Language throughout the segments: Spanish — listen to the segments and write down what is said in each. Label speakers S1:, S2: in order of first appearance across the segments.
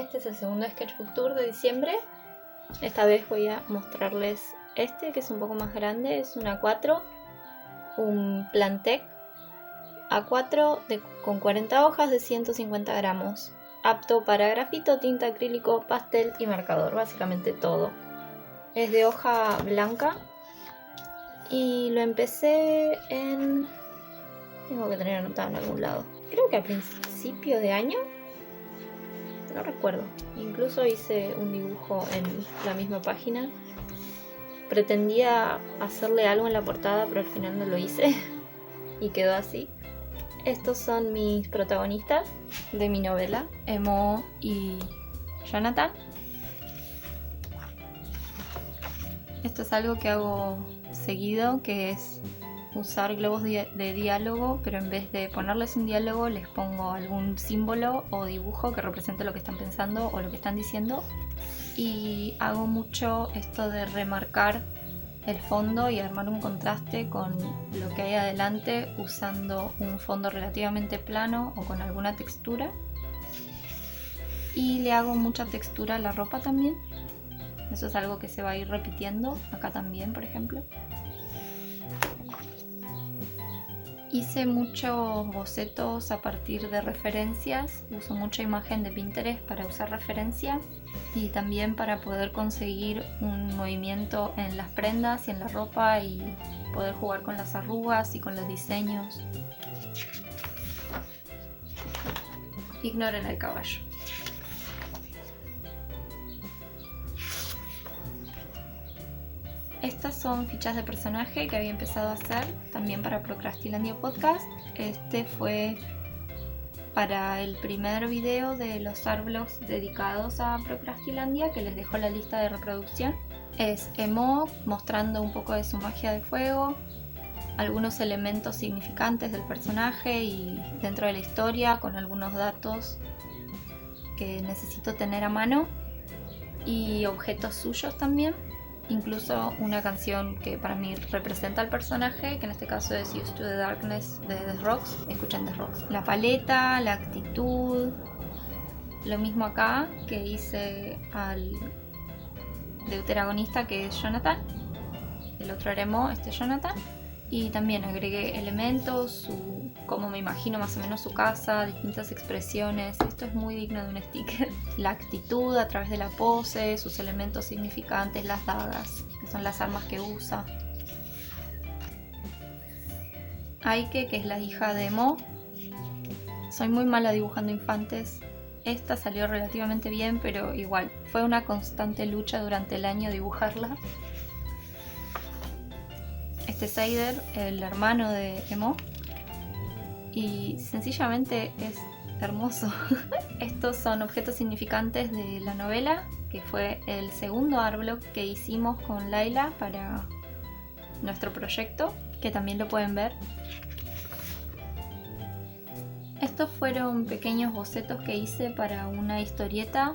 S1: Este es el segundo Sketchbook Tour de diciembre. Esta vez voy a mostrarles este, que es un poco más grande. Es un A4, un Plantec A4 con 40 hojas de 150 gramos. Apto para grafito, tinta acrílico, pastel y marcador, básicamente todo. Es de hoja blanca y lo empecé en... tengo que tener anotado en algún lado. Creo que a principio de año. No recuerdo. Incluso hice un dibujo en la misma página. Pretendía hacerle algo en la portada, pero al final no lo hice. Y quedó así. Estos son mis protagonistas de mi novela, Emo y Jonathan. Esto es algo que hago seguido, que es usar globos de diálogo, pero en vez de ponerles un diálogo les pongo algún símbolo o dibujo que represente lo que están pensando o lo que están diciendo. Y hago mucho esto de remarcar el fondo y armar un contraste con lo que hay adelante usando un fondo relativamente plano o con alguna textura. Y le hago mucha textura a la ropa también. Eso es algo que se va a ir repitiendo acá también, por ejemplo. Hice muchos bocetos a partir de referencias, uso mucha imagen de Pinterest para usar referencia y también para poder conseguir un movimiento en las prendas y en la ropa y poder jugar con las arrugas y con los diseños. Ignoren el caballo. Estas son fichas de personaje que había empezado a hacer también para Procrastilandia Podcast. Este fue para el primer video de los artblogs dedicados a Procrastilandia, que les dejo la lista de reproducción. Es Emo mostrando un poco de su magia de fuego, algunos elementos significantes del personaje y dentro de la historia con algunos datos que necesito tener a mano y objetos suyos también. Incluso una canción que para mí representa al personaje, que en este caso es Used to the Darkness de The Rocks. Escuchen The Rocks. La paleta, la actitud. Lo mismo acá que hice al deuteragonista, que es Jonathan. El otro era Emo, este es Jonathan. Y también agregué elementos, cómo me imagino más o menos su casa, distintas expresiones. Esto es muy digno de un sticker. La actitud a través de la pose, sus elementos significantes, las dagas, que son las armas que usa. Aike, que es la hija de Emo. Soy muy mala dibujando infantes. Esta salió relativamente bien, pero igual, fue una constante lucha durante el año dibujarla. Este es Eider, el hermano de Emo, y sencillamente es hermoso. Estos son objetos significantes de la novela, que fue el segundo artblog que hicimos con Laila para nuestro proyecto, que también lo pueden ver. Estos fueron pequeños bocetos que hice para una historieta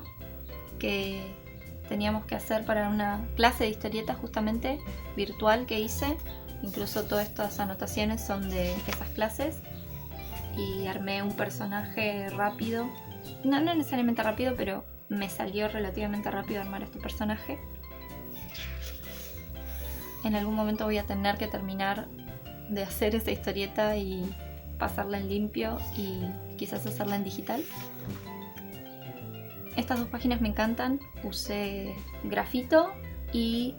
S1: que teníamos que hacer para una clase de historieta justamente virtual que hice. Incluso todas estas anotaciones son de esas clases. Y armé un personaje rápido. No necesariamente rápido, pero me salió relativamente rápido armar este personaje. En algún momento voy a tener que terminar de hacer esa historieta y pasarla en limpio y quizás hacerla en digital. Estas dos páginas me encantan. Usé grafito y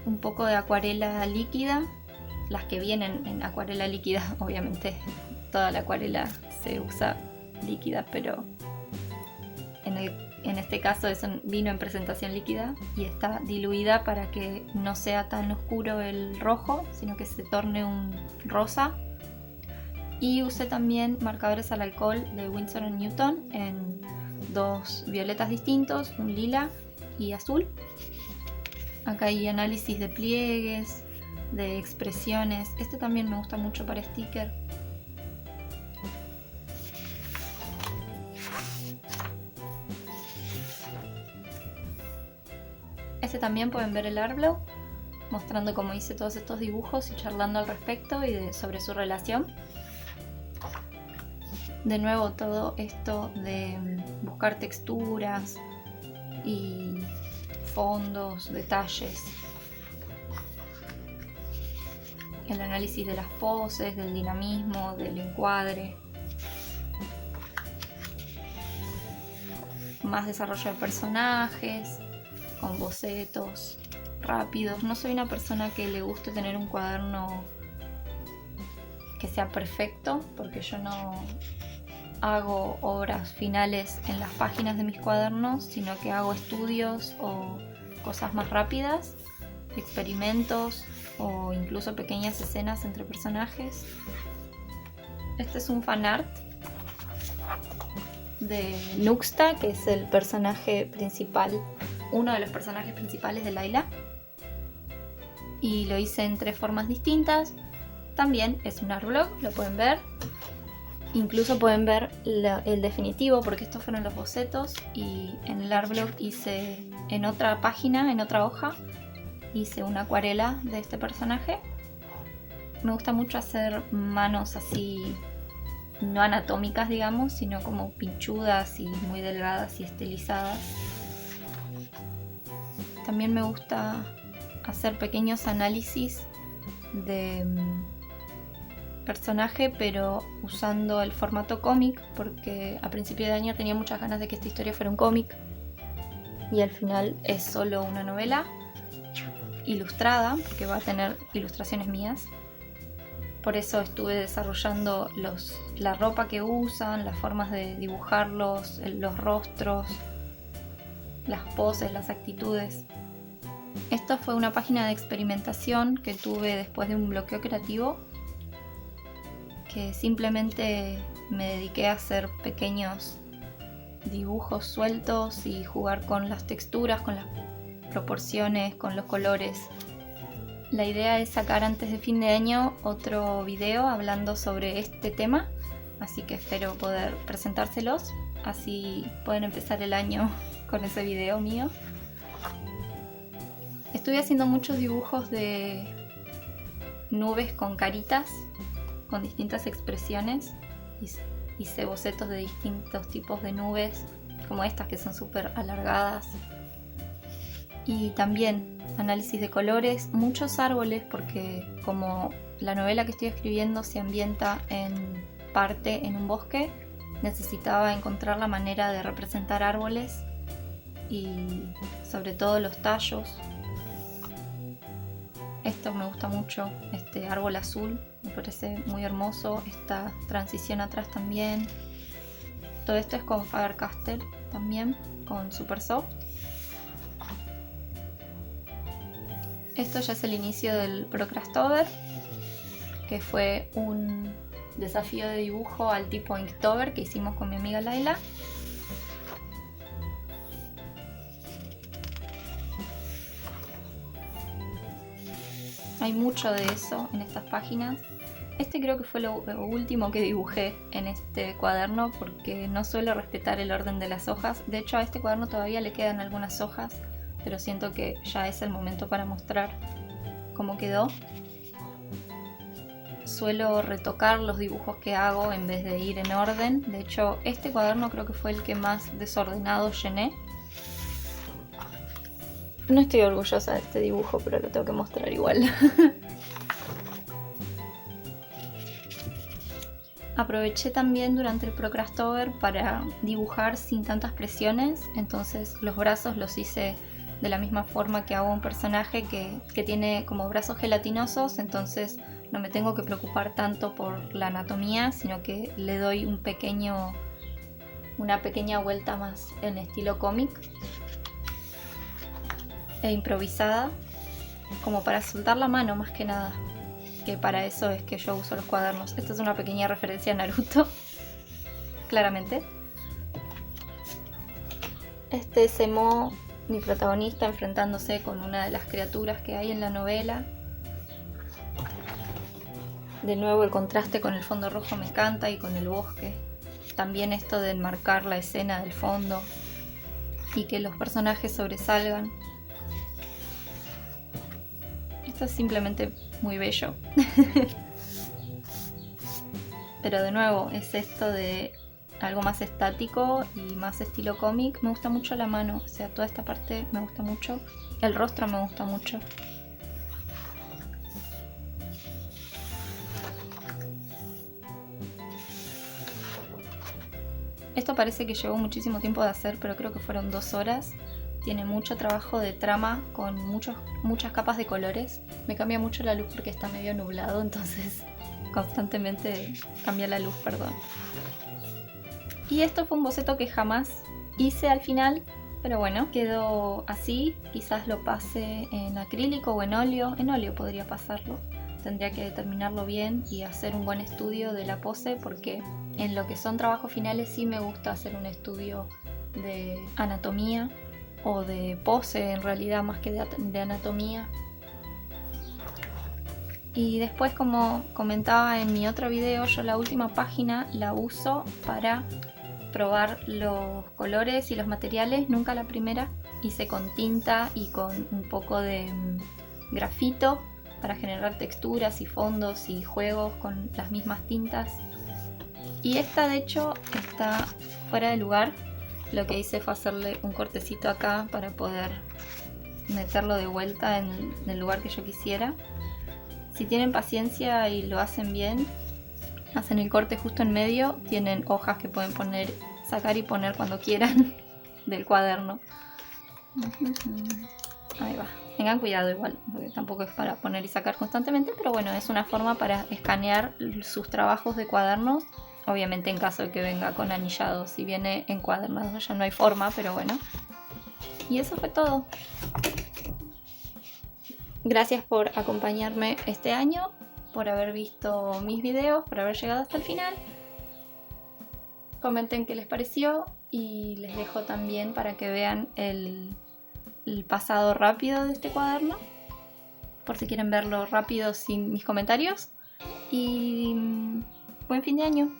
S1: un poco de acuarela líquida, las que vienen en acuarela líquida, obviamente toda la acuarela se usa líquida, pero en este caso vino en presentación líquida y está diluida para que no sea tan oscuro el rojo, sino que se torne un rosa. Y usé también marcadores al alcohol de Winsor & Newton en dos violetas distintos, un lila y azul. Acá hay análisis de pliegues, de expresiones. Este también me gusta mucho para sticker. Este también pueden ver el artblog, mostrando cómo hice todos estos dibujos y charlando al respecto y sobre su relación. De nuevo todo esto de buscar texturas y fondos, detalles. El análisis de las poses, del dinamismo, del encuadre. Más desarrollo de personajes, con bocetos rápidos. No soy una persona que le guste tener un cuaderno que sea perfecto, porque yo no hago obras finales en las páginas de mis cuadernos, sino que hago estudios o cosas más rápidas, experimentos o incluso pequeñas escenas entre personajes. Este es un fanart de Nuxta, que es el personaje principal, uno de los personajes principales de Layla, y lo hice en 3 formas distintas. También es un artblog, lo pueden ver, incluso pueden ver el definitivo, porque estos fueron los bocetos, y en el artblog hice en otra página, en otra hoja, hice una acuarela de este personaje. Me gusta mucho hacer manos así, no anatómicas digamos, sino como pinchudas y muy delgadas y estilizadas. También me gusta hacer pequeños análisis de personaje, pero usando el formato cómic, porque a principio de año tenía muchas ganas de que esta historia fuera un cómic y al final es solo una novela ilustrada, porque va a tener ilustraciones mías. Por eso estuve desarrollando la ropa que usan, las formas de dibujarlos, los rostros, las poses, las actitudes. Esto fue una página de experimentación que tuve después de un bloqueo creativo, que simplemente me dediqué a hacer pequeños dibujos sueltos y jugar con las texturas, con las proporciones, con los colores. La idea es sacar antes de fin de año otro video hablando sobre este tema, así que espero poder presentárselos, así pueden empezar el año con ese video mío. Estuve haciendo muchos dibujos de nubes con caritas, con distintas expresiones. Hice bocetos de distintos tipos de nubes, como estas que son súper alargadas. Y también análisis de colores, muchos árboles, porque como la novela que estoy escribiendo se ambienta en parte en un bosque, necesitaba encontrar la manera de representar árboles y sobre todo los tallos. Esto me gusta mucho, este árbol azul, me parece muy hermoso, esta transición atrás también. Todo esto es con Faber-Castell también, con Supersoft. Esto ya es el inicio del Procrastober, que fue un desafío de dibujo al tipo Inktober que hicimos con mi amiga Layla. Hay mucho de eso en estas páginas. Este creo que fue lo último que dibujé en este cuaderno, porque no suelo respetar el orden de las hojas. De hecho, a este cuaderno todavía le quedan algunas hojas, pero siento que ya es el momento para mostrar cómo quedó. Suelo retocar los dibujos que hago en vez de ir en orden. De hecho, este cuaderno creo que fue el que más desordenado llené. No estoy orgullosa de este dibujo, pero lo tengo que mostrar igual. Aproveché también durante el Procrastober para dibujar sin tantas presiones, entonces los brazos los hice de la misma forma que hago un personaje que tiene como brazos gelatinosos, entonces no me tengo que preocupar tanto por la anatomía, sino que le doy una pequeña vuelta más en estilo cómic e improvisada, como para soltar la mano más que nada, que para eso es que yo uso los cuadernos. Esta es una pequeña referencia a Naruto, claramente. Este es Emo, mi protagonista, enfrentándose con una de las criaturas que hay en la novela. De nuevo el contraste con el fondo rojo me encanta, y con el bosque. También esto de enmarcar la escena del fondo y que los personajes sobresalgan. Esto es simplemente muy bello. Pero de nuevo es esto de algo más estático y más estilo cómic. Me gusta mucho la mano, o sea, toda esta parte me gusta mucho. El rostro me gusta mucho. Esto parece que llevó muchísimo tiempo de hacer, pero creo que fueron 2 horas. Tiene mucho trabajo de trama con muchas capas de colores. Me cambia mucho la luz porque está medio nublado, entonces constantemente cambia la luz, perdón. Y esto fue un boceto que jamás hice al final, pero bueno, quedó así. Quizás lo pase en acrílico o en óleo. En óleo podría pasarlo. Tendría que determinarlo bien y hacer un buen estudio de la pose, porque en lo que son trabajos finales sí me gusta hacer un estudio de anatomía o de pose en realidad, más que de anatomía. Y después, como comentaba en mi otro video, yo la última página la uso para probar los colores y los materiales, nunca la primera. Hice con tinta y con un poco de grafito para generar texturas y fondos y juegos con las mismas tintas. Y esta de hecho está fuera de lugar. Lo que hice fue hacerle un cortecito acá para poder meterlo de vuelta en el lugar que yo quisiera. Si tienen paciencia y lo hacen bien, hacen el corte justo en medio, tienen hojas que pueden sacar y poner cuando quieran del cuaderno. Ahí va. Tengan cuidado igual, porque tampoco es para poner y sacar constantemente, pero bueno, es una forma para escanear sus trabajos de cuadernos. Obviamente en caso de que venga con anillado. Si viene encuadernado ya no hay forma, pero bueno. Y eso fue todo. Gracias por acompañarme este año, por haber visto mis videos, por haber llegado hasta el final. Comenten qué les pareció y les dejo también para que vean el pasado rápido de este cuaderno, por si quieren verlo rápido sin mis comentarios. Y buen fin de año.